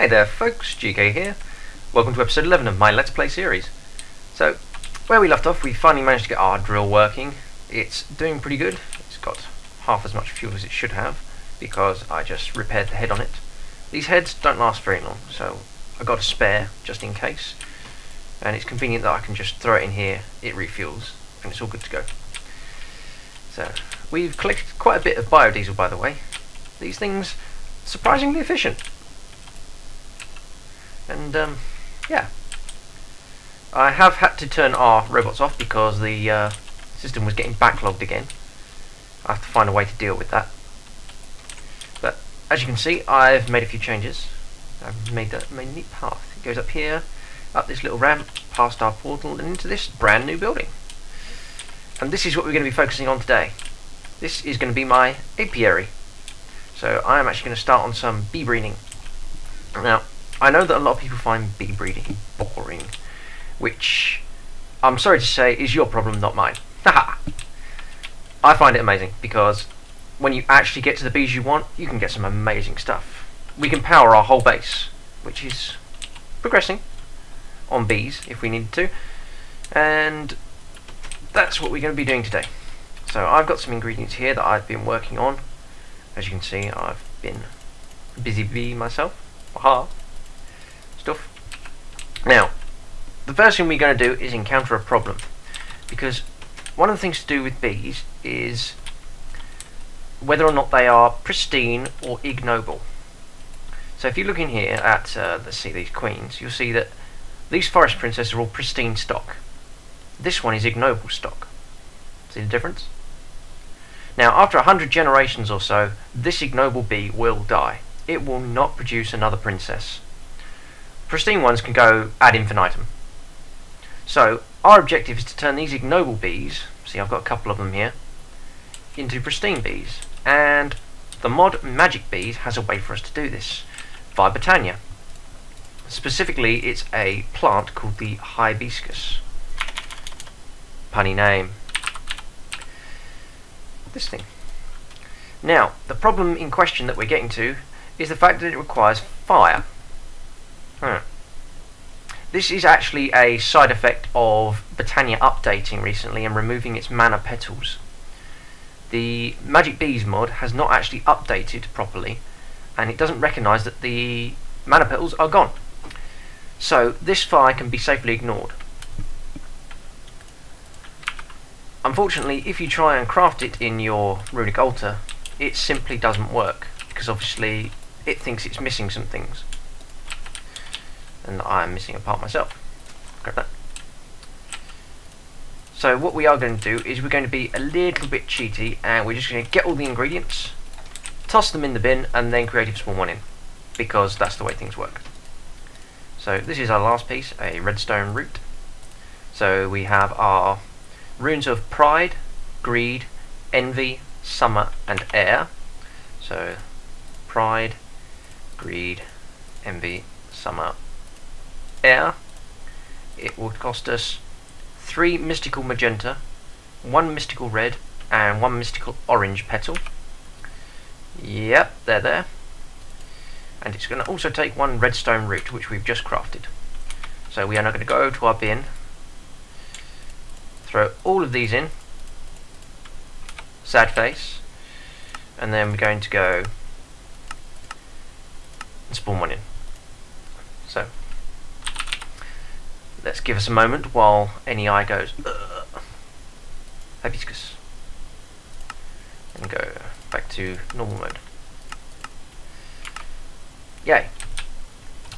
Hi there folks, GK here. Welcome to episode 11 of my Let's Play series. So, where we left off, we finally managed to get our drill working. It's doing pretty good. It's got half as much fuel as it should have, because I just repaired the head on it. These heads don't last very long, so I got a spare just in case. And it's convenient that I can just throw it in here, it refuels, and it's all good to go. So, we've collected quite a bit of biodiesel, by the way. These things, surprisingly efficient. And yeah, I have had to turn our robots off because the system was getting backlogged again. I have to find a way to deal with that. But as you can see, I've made a few changes. I've made a neat path. It goes up here, up this little ramp, past our portal, and into this brand new building. And this is what we're going to be focusing on today. This is going to be my apiary. So I am actually going to start on some bee breeding. Now, I know that a lot of people find bee breeding boring, which I'm sorry to say is your problem, not mine. Haha! I find it amazing because when you actually get to the bees you want, you can get some amazing stuff. We can power our whole base, which is progressing on bees if we needed to, and that's what we're going to be doing today. So I've got some ingredients here that I've been working on. As you can see, I've been a busy bee myself. Aha! Stuff. Now, the first thing we're going to do is encounter a problem, because one of the things to do with bees is whether or not they are pristine or ignoble. So if you look in here at, let's see, these queens, you'll see that these forest princesses are all pristine stock. This one is ignoble stock. See the difference? Now, after 100 generations or so, this ignoble bee will die. It will not produce another princess. Pristine ones can go ad infinitum. So, our objective is to turn these ignoble bees, see I've got a couple of them here, into pristine bees. And the mod Magic Bees has a way for us to do this, via Botania. Specifically, it's a plant called the hibiscus. Punny name. This thing. Now, the problem in question that we're getting to is the fact that it requires fire. This is actually a side effect of Botania updating recently and removing its mana petals. The Magic Bees mod has not actually updated properly, and it doesn't recognise that the mana petals are gone. So this fire can be safely ignored. Unfortunately, if you try and craft it in your runic altar, it simply doesn't work, because obviously it thinks it's missing some things. And I'm missing a part myself. Grab that. So what we are going to do is we're going to be a little bit cheaty, and we're just going to get all the ingredients, toss them in the bin, and then creative spawn one in, because that's the way things work. So this is our last piece, a redstone root. So we have our runes of pride, greed, envy, summer, and air. So pride, greed, envy, summer, air. It will cost us 3 mystical magenta, 1 mystical red, and 1 mystical orange petal. Yep, they're there. And it's going to also take 1 redstone root, which we've just crafted. So we are now going to go to our bin, throw all of these in, sad face, and then we're going to go and spawn one in. So let's give us a moment while any eye goes hibiscus, and go back to normal mode. Yay.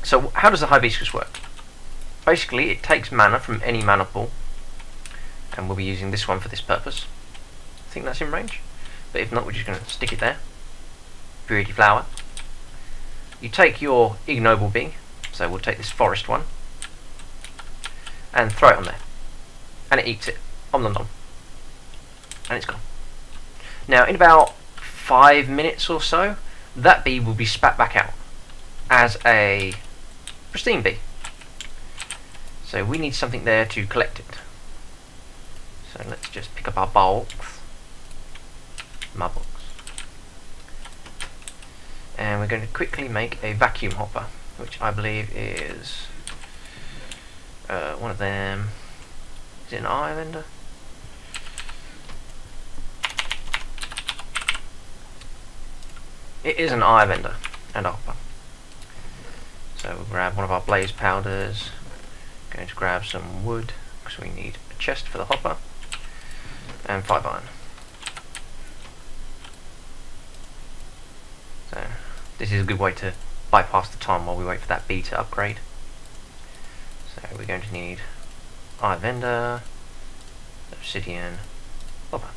So how does the hibiscus work? Basically it takes mana from any mana pool, and we'll be using this one for this purpose. I think that's in range, but if not, we're just going to stick it there. Pretty flower. You take your ignoble bee, so we'll take this forest one, and throw it on there, and it eats it. Om nom nom. And it's gone. Now, in about 5 minutes or so, that bee will be spat back out as a pristine bee. So we need something there to collect it. So let's just pick up our box. My box. And we're going to quickly make a vacuum hopper. which I believe is one of them. Is it an eye vendor? It is an eye vendor and a hopper. So we'll grab one of our blaze powders. Going to grab some wood because we need a chest for the hopper, and 5 iron. So this is a good way to bypass the time while we wait for that bee to upgrade. So we're going to need eye vendor, obsidian, hopper,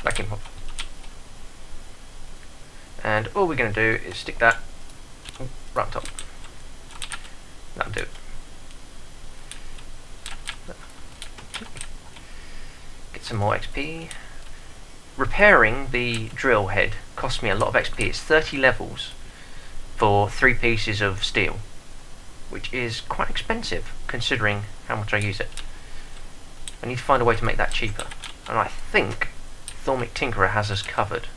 vacuum hopper. And all we're going to do is stick that right on top. That'll do it. Get some more XP. Repairing the drill head cost me a lot of XP. It's 30 levels for 3 pieces of steel, which is quite expensive considering how much I use it. I need to find a way to make that cheaper, and I think Thormic Tinkerer has us covered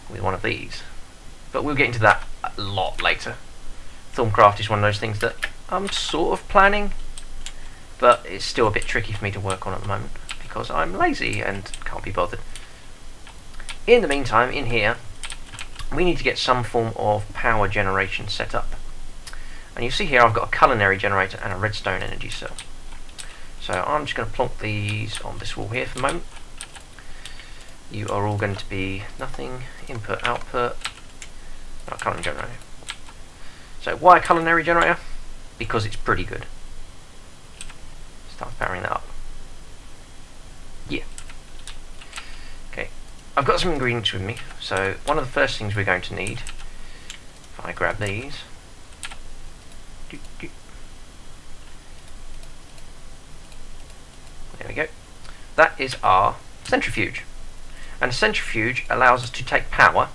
with one of these, but we'll get into that a lot later. Thorncraft is one of those things that I'm sort of planning, but it's still a bit tricky for me to work on at the moment because I'm lazy and can't be bothered. In the meantime, in here we need to get some form of power generation set up, and you see here I've got a culinary generator and a redstone energy cell. So I'm just going to plonk these on this wall here for the moment. You are all going to be nothing, input, output, culinary generator. So why a culinary generator? Because it's pretty good. Start powering that up. Yeah. Okay, I've got some ingredients with me, so one of the first things we're going to need, if I grab these, there we go, that is our centrifuge. And a centrifuge allows us to take power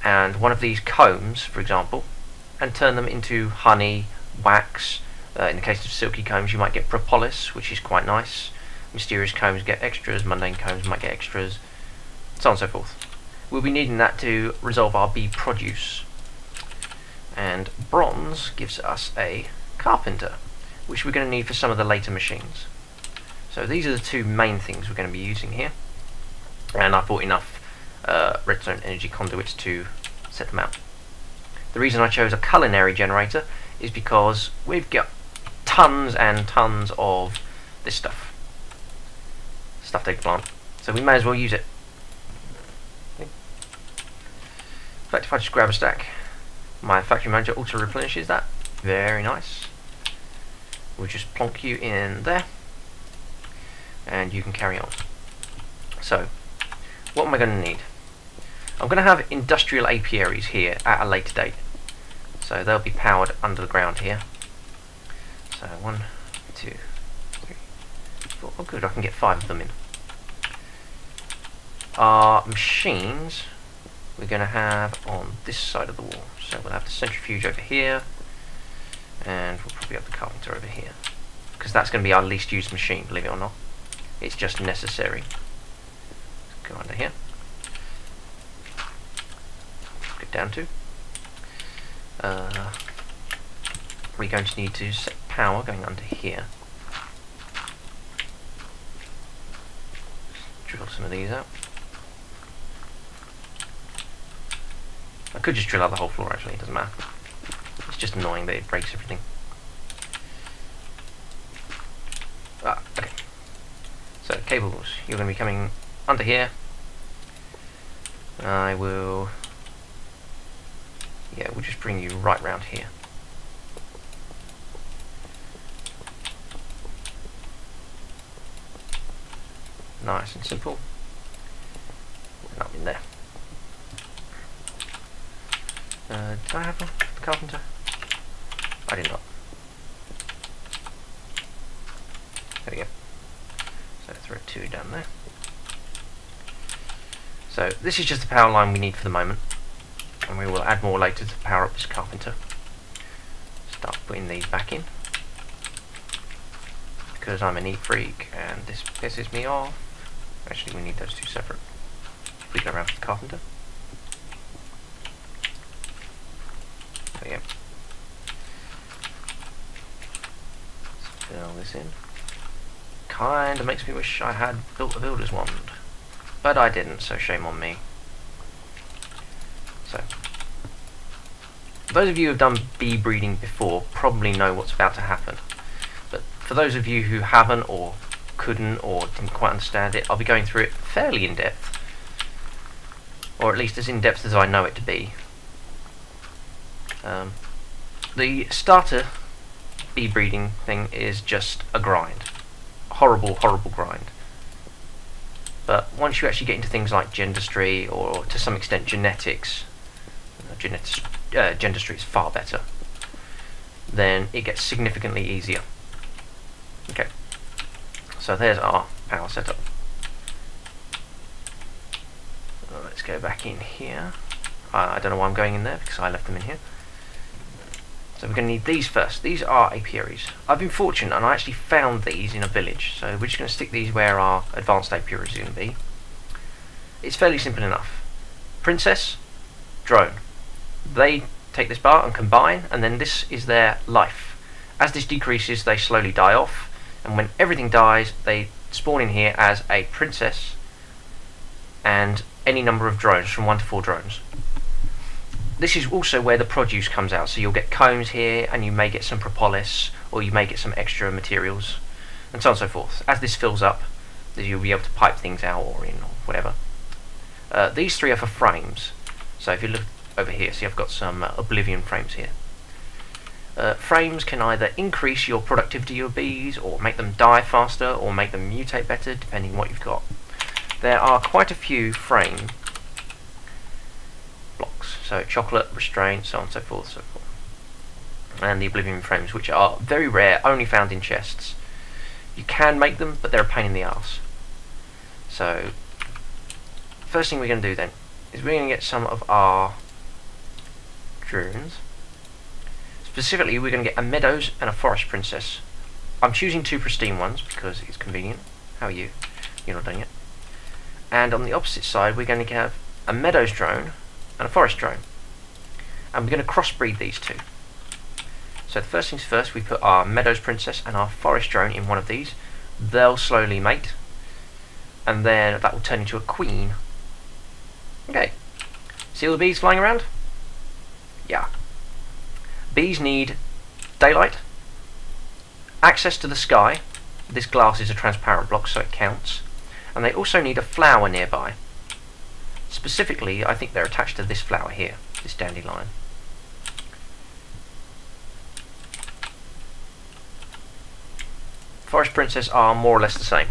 and one of these combs, for example, and turn them into honey, wax. In the case of silky combs you might get propolis, which is quite nice. Mysterious combs get extras, mundane combs might get extras, so on and so forth. We'll be needing that to resolve our bee produce. And bronze gives us a carpenter, which we're going to need for some of the later machines. So these are the 2 main things we're going to be using here. And I bought enough redstone energy conduits to set them out. The reason I chose a culinary generator is because we've got tons and tons of this stuff. Stuffed eggplant. So we may as well use it. In fact, if I just grab a stack, my factory manager auto replenishes that. Very nice. We'll just plonk you in there, and you can carry on. So, what am I going to need? I'm going to have industrial apiaries here at a later date. So they'll be powered under the ground here. So 1, 2, 3, 4. Oh good, I can get 5 of them in. Our machines we're going to have on this side of the wall. So we'll have the centrifuge over here, and we'll probably have the carpenter over here, because that's going to be our least used machine, believe it or not. It's just necessary. Go under here. Get down to. We're going to need to set power going under here. Just drill some of these out. I could just drill out the whole floor actually, it doesn't matter. It's just annoying that it breaks everything. Okay. So cables, you're going to be coming under here. I will, yeah, we'll just bring you right round here. Nice and simple. And up in there. Did I have the carpenter? I did not. There we go. So throw 2 down there. So this is just the power line we need for the moment, and we will add more later to power up this carpenter. Start putting these back in, because I'm a neat freak and this pisses me off. Actually, we need those 2 separate. If we go around to the carpenter. this in. Kinda makes me wish I had built a builder's wand. But I didn't, so shame on me. So, those of you who have done bee breeding before probably know what's about to happen. But for those of you who haven't, or couldn't, or didn't quite understand it, I'll be going through it fairly in depth. Or at least as in depth as I know it to be. The starter bee breeding thing is just a grind. A horrible, horrible grind. But once you actually get into things like gendustry, or to some extent genetics, gendustry is far better, then it gets significantly easier. Okay, so there's our power setup. Let's go back in here. I don't know why I'm going in there, because I left them in here. So we're going to need these first. These are apiaries. I've been fortunate and I actually found these in a village. So we're just going to stick these where our advanced apiaries are going to be. It's fairly simple enough. Princess, drone. They take this bar and combine, and then this is their life. As this decreases, they slowly die off, and when everything dies, they spawn in here as a princess and any number of drones, from 1 to 4 drones. This is also where the produce comes out, so you'll get combs here, and you may get some propolis, or you may get some extra materials, and so on and so forth. As this fills up, you'll be able to pipe things out or in, or whatever. These 3 are for frames, so if you look over here, see I've got some oblivion frames here. Frames can either increase your productivity of your bees, or make them die faster, or make them mutate better, depending on what you've got. There are quite a few frame blocks, so chocolate, restraint, so on and so forth, so forth. And the oblivion frames, which are very rare, only found in chests. You can make them, but they're a pain in the arse. So, first thing we're going to do then is we're going to get some of our drones. Specifically, we're going to get a meadows and a forest princess. I'm choosing 2 pristine ones because it's convenient. How are you? You're not done yet. And on the opposite side, we're going to have a meadows drone and a forest drone. And we're going to crossbreed these 2. So the first things first, we put our meadows princess and our forest drone in one of these. They'll slowly mate, and then that will turn into a queen. Okay. See all the bees flying around? Yeah. Bees need daylight, access to the sky. This glass is a transparent block, so it counts. And they also need a flower nearby. Specifically, I think they're attached to this flower here, this dandelion. Forest princess are more or less the same.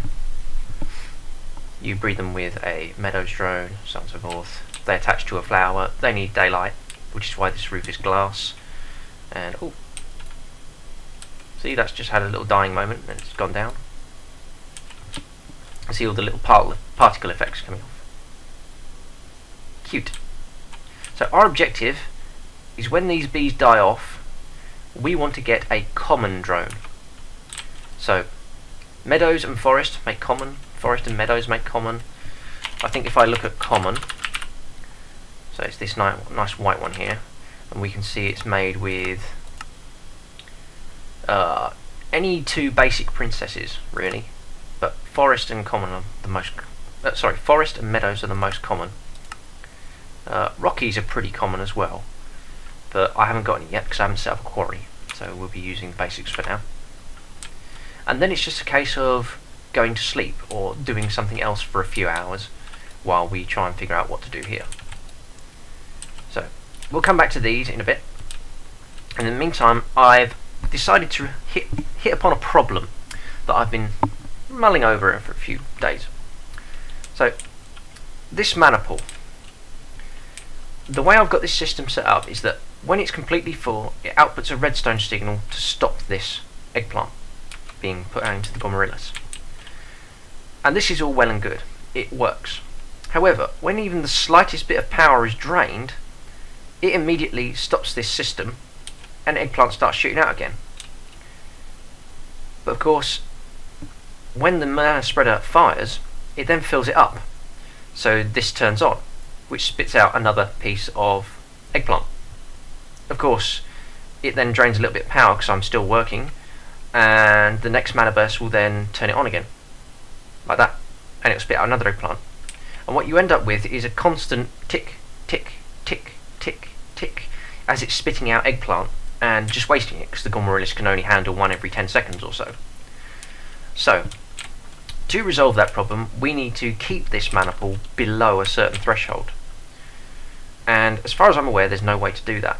You breed them with a meadows drone, so on and so forth. They attach to a flower. They need daylight, which is why this roof is glass. And oh, see, that's just had a little dying moment and it's gone down. See all the little particle effects coming off. Cute. So our objective is, when these bees die off, we want to get a common drone. So meadows and forest make common, forest and meadows make common. I think if I look at common, so it's this nice white one here, and we can see it's made with any 2 basic princesses really. But forest and common are the most. Forest and meadows are the most common. Rockies are pretty common as well, but I haven't got any yet because I haven't set up a quarry. So we'll be using basics for now. And then it's just a case of going to sleep or doing something else for a few hours while we try and figure out what to do here. So we'll come back to these in a bit. And in the meantime, I've decided to hit upon a problem that I've been mulling over for a few days. So this mana pool, the way I've got this system set up is that when it's completely full, it outputs a redstone signal to stop this eggplant being put out into the glomerulus. And this is all well and good. It works. However, when even the slightest bit of power is drained, it immediately stops this system and eggplant starts shooting out again. But of course, when the mana spreader fires, it then fills it up. So this turns on, which spits out another piece of eggplant. Of course, it then drains a little bit of power because I'm still working, and the next mana burst will then turn it on again, like that, and it'll spit out another eggplant. And what you end up with is a constant tick, tick, tick, tick, tick, as it's spitting out eggplant and just wasting it, because the Gourmet can only handle one every 10 seconds or so. So, to resolve that problem, we need to keep this mana pool below a certain threshold. And as far as I'm aware, there's no way to do that.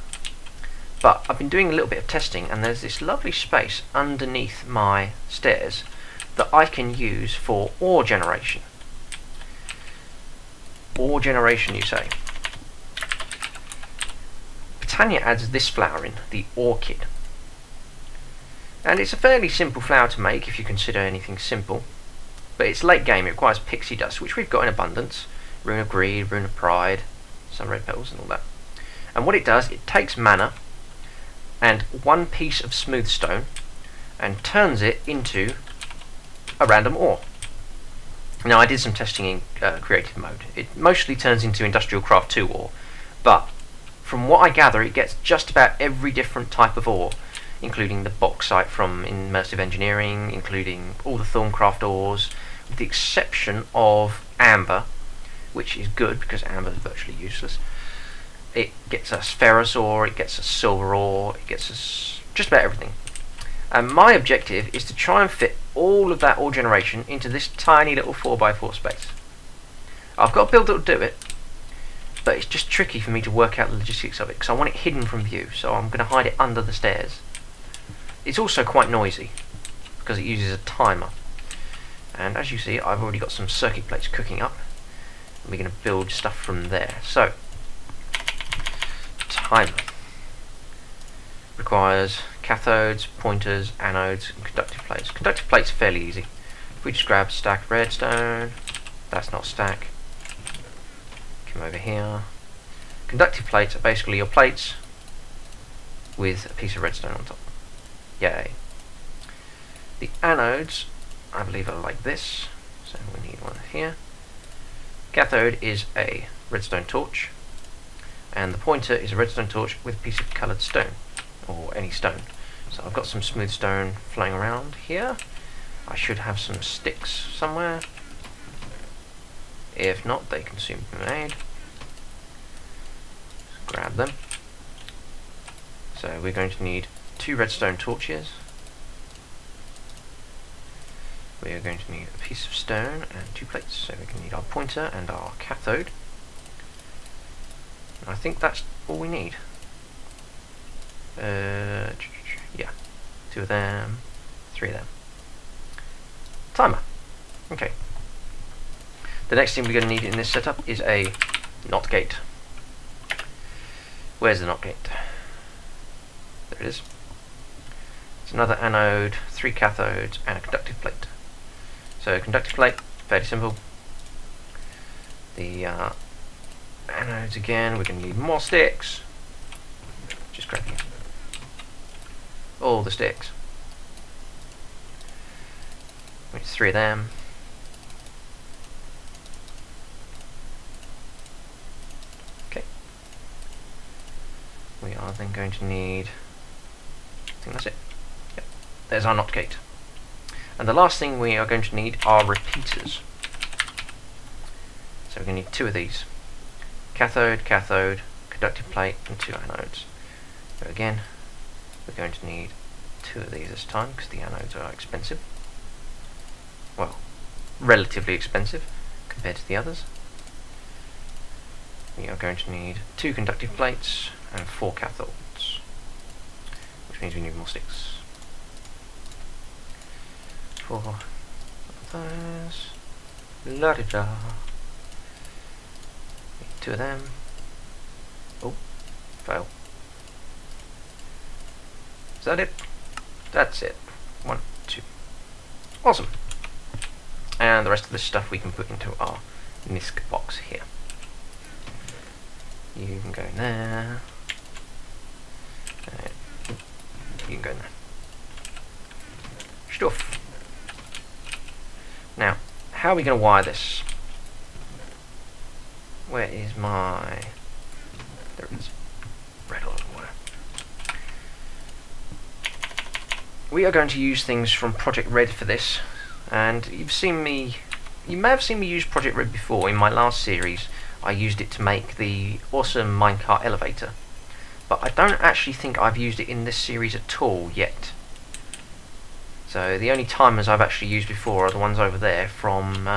But I've been doing a little bit of testing, and there's this lovely space underneath my stairs that I can use for ore generation. Ore generation, you say? Britannia adds this flower in, the orchid. And it's a fairly simple flower to make if you consider anything simple. But it's late game, it requires pixie dust, which we've got in abundance. Rune of Greed, Rune of Pride, some red petals and all that. And what it does, it takes mana and one piece of smooth stone and turns it into a random ore. Now, I did some testing in creative mode. It mostly turns into Industrial Craft 2 ore, but from what I gather, it gets just about every different type of ore, including the bauxite from Immersive Engineering, including all the Thorncraft ores, with the exception of amber, which is good because amber is virtually useless. It gets us ferrous ore, it gets us silver ore, it gets us just about everything. And my objective is to try and fit all of that ore generation into this tiny little 4x4 space. I've got a build that will do it, but it's just tricky for me to work out the logistics of it because I want it hidden from view, so I'm going to hide it under the stairs. It's also quite noisy because it uses a timer. And as you see, I've already got some circuit plates cooking up. And we're going to build stuff from there. So, timer requires cathodes, pointers, anodes, and conductive plates. Conductive plates are fairly easy. If we just grab a stack of redstone, that's not a stack. Come over here. Conductive plates are basically your plates with a piece of redstone on top. Yay. The anodes, I believe, are like this, so we need one here. Cathode is a redstone torch, and the pointer is a redstone torch with a piece of coloured stone, or any stone. So I've got some smooth stone flying around here. I should have some sticks somewhere. If not, they can soon be made. Just grab them. So we're going to need 2 redstone torches. We are going to need a piece of stone and 2 plates, so we can need our pointer and our cathode. And I think that's all we need. Yeah, 2 of them, 3 of them. Timer. Okay. The next thing we're going to need in this setup is a NOT gate. Where's the NOT gate? There it is. It's another anode, 3 cathodes, and a conductive plate. So conductive plate, fairly simple. The anodes again, we're going to need more sticks. Just grab all the sticks. We need 3 of them. Okay. We are then going to need, I think that's it. Yep. There's our NOT gate. And the last thing we are going to need are repeaters. So we're going to need 2 of these. Cathode, cathode, conductive plate, and 2 anodes. So again, we're going to need 2 of these this time because the anodes are expensive. Well, relatively expensive compared to the others. We are going to need 2 conductive plates and 4 cathodes, which means we need more sticks. 4 of those. La-da-da. 2 of them. Oh, fail. Is that it? That's it. 1, 2. Awesome. And the rest of this stuff we can put into our NISC box here. You can go in there. You can go in there. Stuff. Now, how are we going to wire this? Where is my... There it is. Red oil wire. we are going to use things from Project Red for this, and you may have seen me use Project Red before. In my last series I used it to make the awesome minecart elevator, but I don't actually think I've used it in this series at all yet. So the only timers I've actually used before are the ones over there from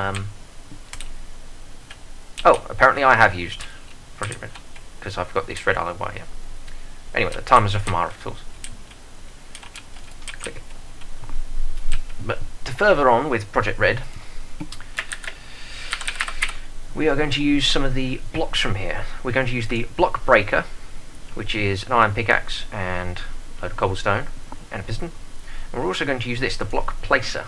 oh, apparently I have used Project Red, because I've got this red alloy wire here. Anyway, the timers are from RF Tools. Click. But to further on with Project Red, we are going to use some of the blocks from here. We're going to use the block breaker, which is an iron pickaxe and a load of cobblestone and a piston. And we're also going to use this, the block placer.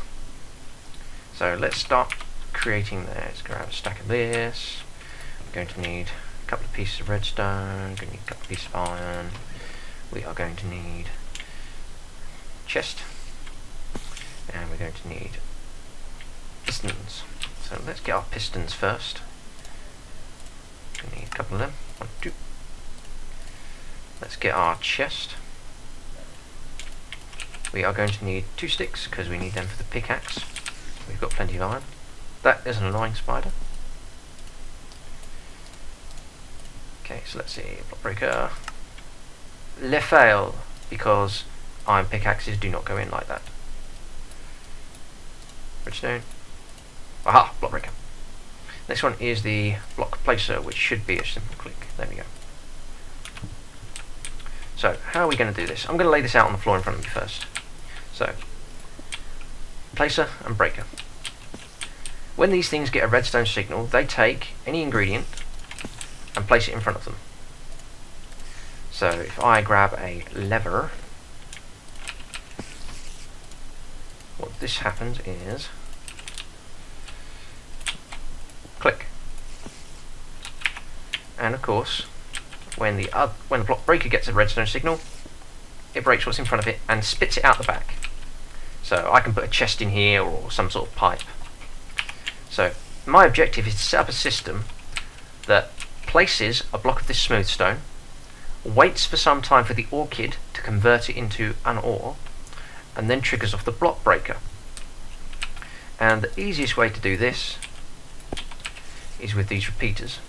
So let's start creating that. Let's grab a stack of this. We're going to need a couple of pieces of redstone, going to need a couple of pieces of iron. We are going to need a chest, and we're going to need pistons. So let's get our pistons first. We need a couple of them. 1, 2. Let's get our chest. We are going to need 2 sticks because we need them for the pickaxe. We've got plenty of iron. That is an annoying spider. Okay, so let's see. Block breaker. Le fail, because iron pickaxes do not go in like that. Redstone. Aha! Block breaker. Next one is the block placer, which should be a simple click. There we go. So, how are we going to do this? I'm going to lay this out on the floor in front of me first. So, placer and breaker. When these things get a redstone signal, they take any ingredient and place it in front of them. So, if I grab a lever, what this happens is click. And of course, when the block breaker gets a redstone signal, it breaks what's in front of it and spits it out the back. So I can put a chest in here or some sort of pipe. So my objective is to set up a system that places a block of this smooth stone, waits for some time for the orchid to convert it into an ore, and then triggers off the block breaker. And the easiest way to do this is with these repeaters.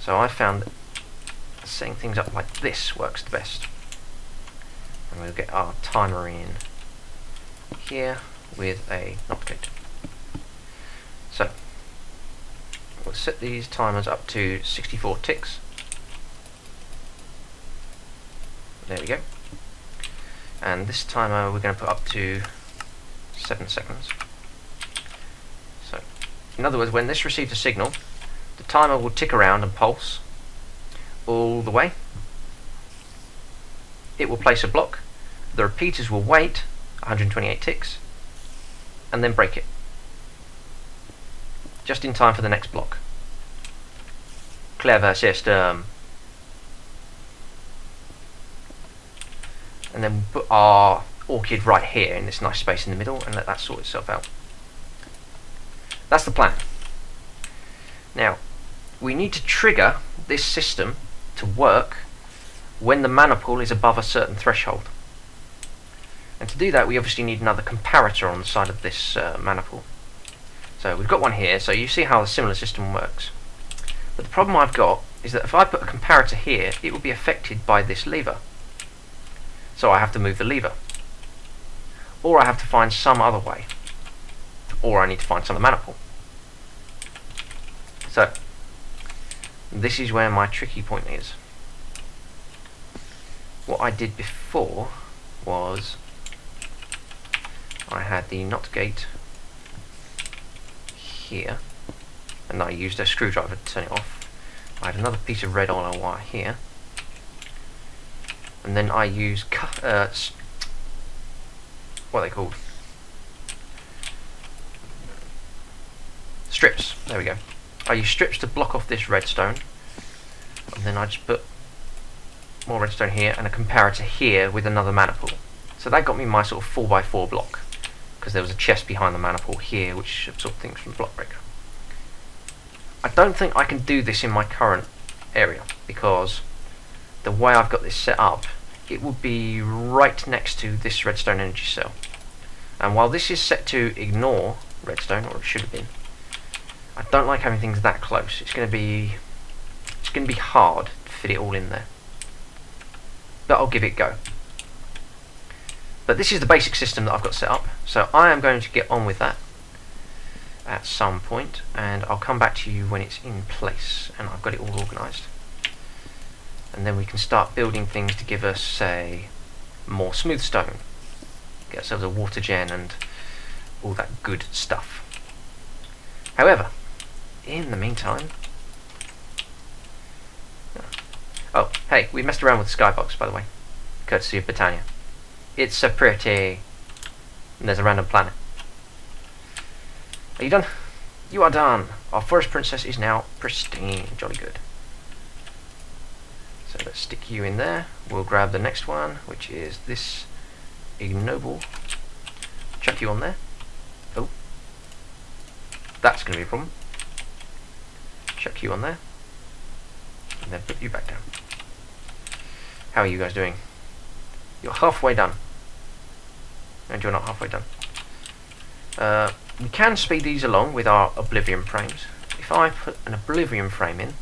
So I found that setting things up like this works the best. And we'll get our timer in here with a NOT gate. So we'll set these timers up to 64 ticks. There we go. And this timer we're going to put up to 7 seconds. So, in other words, when this receives a signal, the timer will tick around and pulse all the way. It will place a block. The repeaters will wait 128 ticks and then break it, just in time for the next block. Clever system. And then we'll put our orchid right here in this nice space in the middle and let that sort itself out. That's the plan. Now, we need to trigger this system to work when the mana pool is above a certain threshold. And to do that, we obviously need another comparator on the side of this mana pool. So we've got one here, so you see how the similar system works. But the problem I've got is that if I put a comparator here, it will be affected by this lever. So I have to move the lever. Or I have to find some other way. Or I need to find some mana pool. So, this is where my tricky point is. What I did before was I had the NOT gate here, and I used a screwdriver to turn it off. I had another piece of red iron wire here, and then I used what are they called? Strips. There we go. I use strips to block off this redstone, and then I just put more redstone here and a comparator here with another mana pool. So that got me my sort of 4x4 block, because there was a chest behind the mana pool here which absorbed things from the block breaker. I don't think I can do this in my current area, because the way I've got this set up it would be right next to this redstone energy cell. And while this is set to ignore redstone, or it should have been, I don't like having things that close. It's going to be hard to fit it all in there. But I'll give it a go. But this is the basic system that I've got set up, so I am going to get on with that at some point, and I'll come back to you when it's in place and I've got it all organised. And then we can start building things to give us, say, more smooth stone, get ourselves a water gen and all that good stuff. However, in the meantime, oh, hey, we messed around with the skybox, by the way, courtesy of Britannia. It's so pretty. And there's a random planet. Are you done? You are done. Our forest princess is now pristine. Jolly good. So let's stick you in there. We'll grab the next one, which is this ignoble. Chuck you on there. Oh. That's going to be a problem. Chuck you on there. And then put you back down. How are you guys doing? You're halfway done. And you're not halfway done. We can speed these along with our oblivion frames. If I put an oblivion frame in,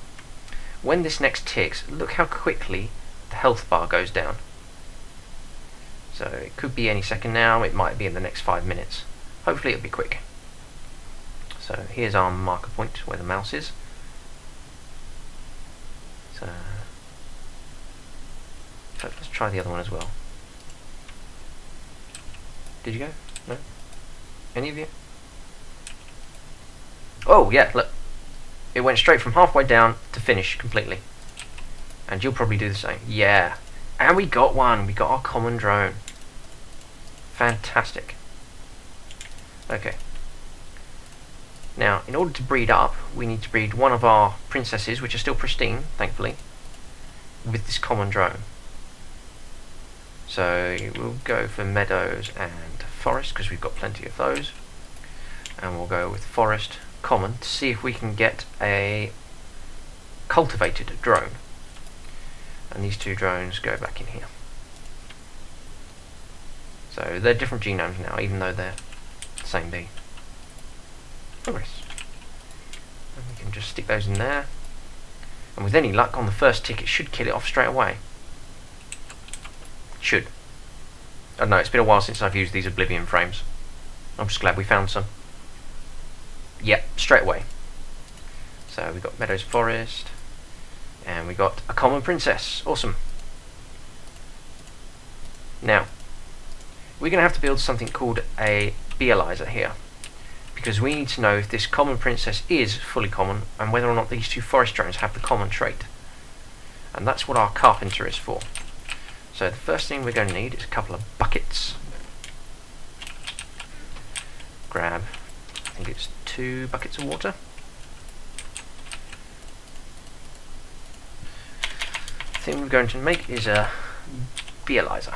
when this next ticks, look how quickly the health bar goes down. So it could be any second now, it might be in the next 5 minutes. Hopefully it'll be quick. So here's our marker point where the mouse is. So let's try the other one as well. Did you go? No? Any of you? Oh, yeah, look. It went straight from halfway down to finish completely. And you'll probably do the same. Yeah. And we got one. We got our common drone. Fantastic. Okay. Now, in order to breed up, we need to breed one of our princesses, which are still pristine, thankfully, with this common drone. So we'll go for meadows and forest because we've got plenty of those, and we'll go with forest common to see if we can get a cultivated drone. And these two drones go back in here. So they're different genomes now, even though they're the same bee. Progress. And we can just stick those in there, and with any luck on the first tick it should kill it off straight away. Should. I don't know, it's been a while since I've used these oblivion frames. I'm just glad we found some. Yep, straight away. So we got meadows forest, and we got a common princess. Awesome. Now, we're going to have to build something called a beealizer here, because we need to know if this common princess is fully common, and whether or not these two forest drones have the common trait. And that's what our carpenter is for. So the first thing we're going to need is a couple of buckets. Grab, I think it's 2 buckets of water. The thing we're going to make is a beealizer,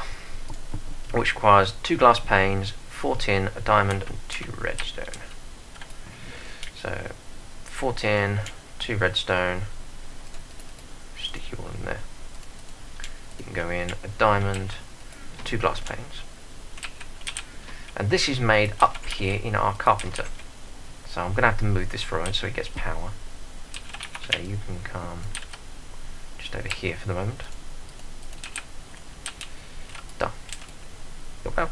which requires 2 glass panes, 4 tin, a diamond, and 2 redstone. So 4 tin, 2 redstone. Stick you all in there. You can go in a diamond, 2 glass panes. And this is made up here in our carpenter. So I'm going to have to move this forward so it gets power. So you can come just over here for the moment. Done. Got power.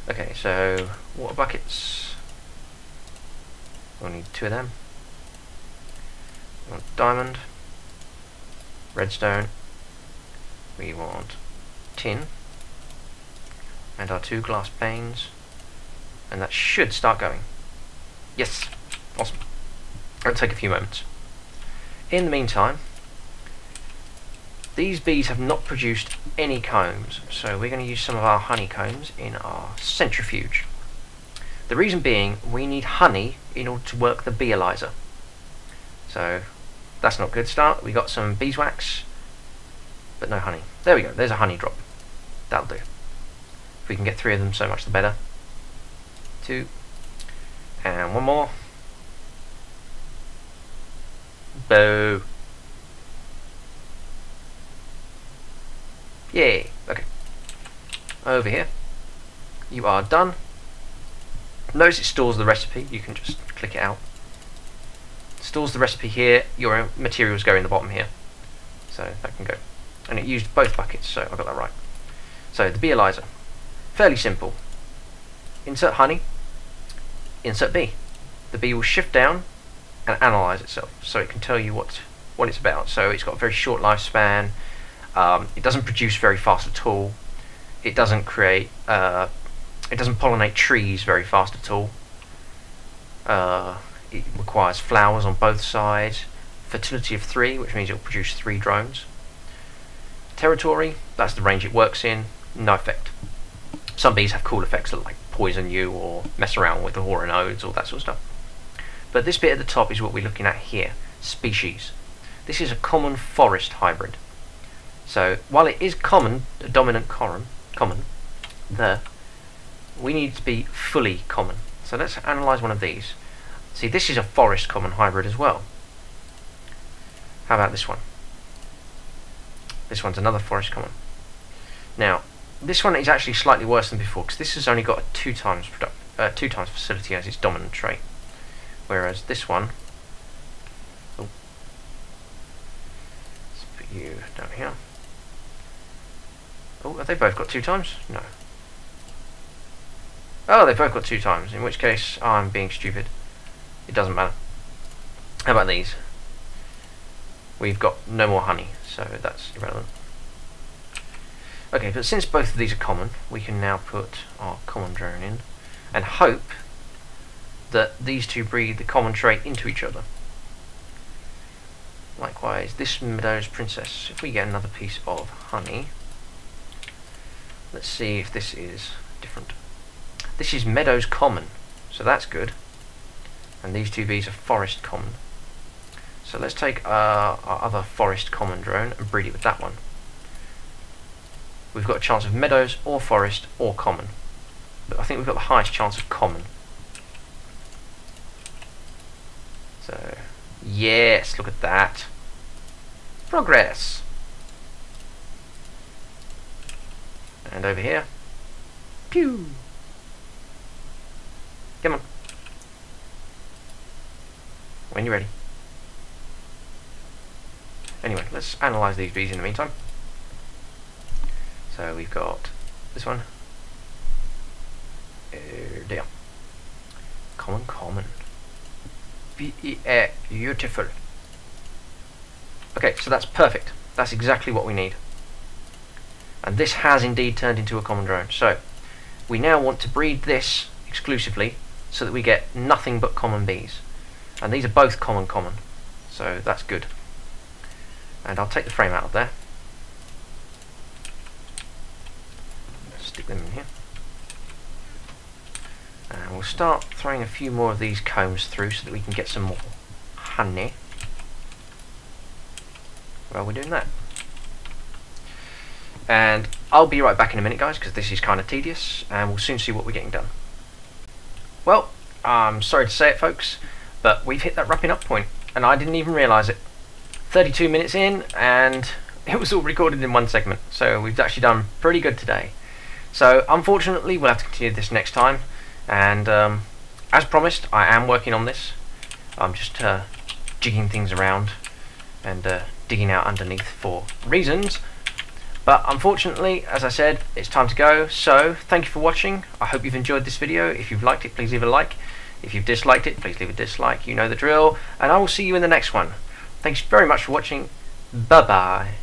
Okay, so water buckets. We'll need 2 of them. We want diamond, redstone. We want tin, and our 2 glass panes, and that should start going. Yes, awesome. It'll take a few moments. In the meantime, these bees have not produced any combs, so we're going to use some of our honeycombs in our centrifuge. The reason being, we need honey in order to work the beealizer. So that's not a good start. We got some beeswax, but no honey. There we go, there's a honey drop. That'll do. If we can get 3 of them, so much the better. 2. And 1 more. Boo. Yay. Okay, over here. You are done. Notice it stores the recipe. You can just click it out. Stores the recipe here. Your materials go in the bottom here, so that can go. And it used both buckets, so I got that right. So the Bealyzer, fairly simple. Insert honey. Insert bee. The bee will shift down and analyze itself, so it can tell you what it's about. So it's got a very short lifespan. It doesn't produce very fast at all. It doesn't create. It doesn't pollinate trees very fast at all. It requires flowers on both sides. Fertility of 3, which means it will produce 3 drones. Territory, that's the range it works in. No effect. Some bees have cool effects like poison you or mess around with the horanodes, all that sort of stuff. But this bit at the top is what we're looking at here. Species. This is a common forest hybrid. So while it is common, a dominant common, we need it to be fully common. So let's analyze one of these. See, this is a forest common hybrid as well. How about this one? This one's another forest common. Now, this one is actually slightly worse than before because this has only got a 2 times facility as its dominant trait, whereas this one. Oh, let's put you down here. Oh, have they both got 2 times? No. Oh, they've both got 2 times, in which case I'm being stupid. It doesn't matter. How about these? We've got no more honey, so that's irrelevant. Okay, but since both of these are common, we can now put our common drone in and hope that these two breed the common trait into each other. Likewise, this Meadows Princess, if we get another piece of honey, let's see if this is different. This is Meadows Common, so that's good. And these two bees are Forest Common. So let's take our other Forest Common drone and breed it with that one. We've got a chance of Meadows or Forest or Common. But I think we've got the highest chance of Common. So, yes, look at that. Progress. And over here. Pew! Come on. When you're ready. Anyway, let's analyse these bees in the meantime. So we've got this one. There. Common, common. Beautiful. Okay, so that's perfect. That's exactly what we need. And this has indeed turned into a common drone. So we now want to breed this exclusively so that we get nothing but common bees. And these are both common, common. So that's good. And I'll take the frame out of there. Stick them in here. And we'll start throwing a few more of these combs through so that we can get some more honey. Well, we're doing that. And I'll be right back in a minute, guys, because this is kind of tedious, and we'll soon see what we're getting done. Well, I'm sorry to say it, folks, but we've hit that wrapping up point, and I didn't even realise it. 32 minutes in, and it was all recorded in one segment, so we've actually done pretty good today. So, unfortunately, we'll have to continue this next time, and as promised, I am working on this. I'm just jigging things around and digging out underneath for reasons. But unfortunately, as I said, it's time to go. So thank you for watching. I hope you've enjoyed this video. If you've liked it, please leave a like. If you've disliked it, please leave a dislike. You know the drill. And I will see you in the next one. Thanks very much for watching. Bye bye.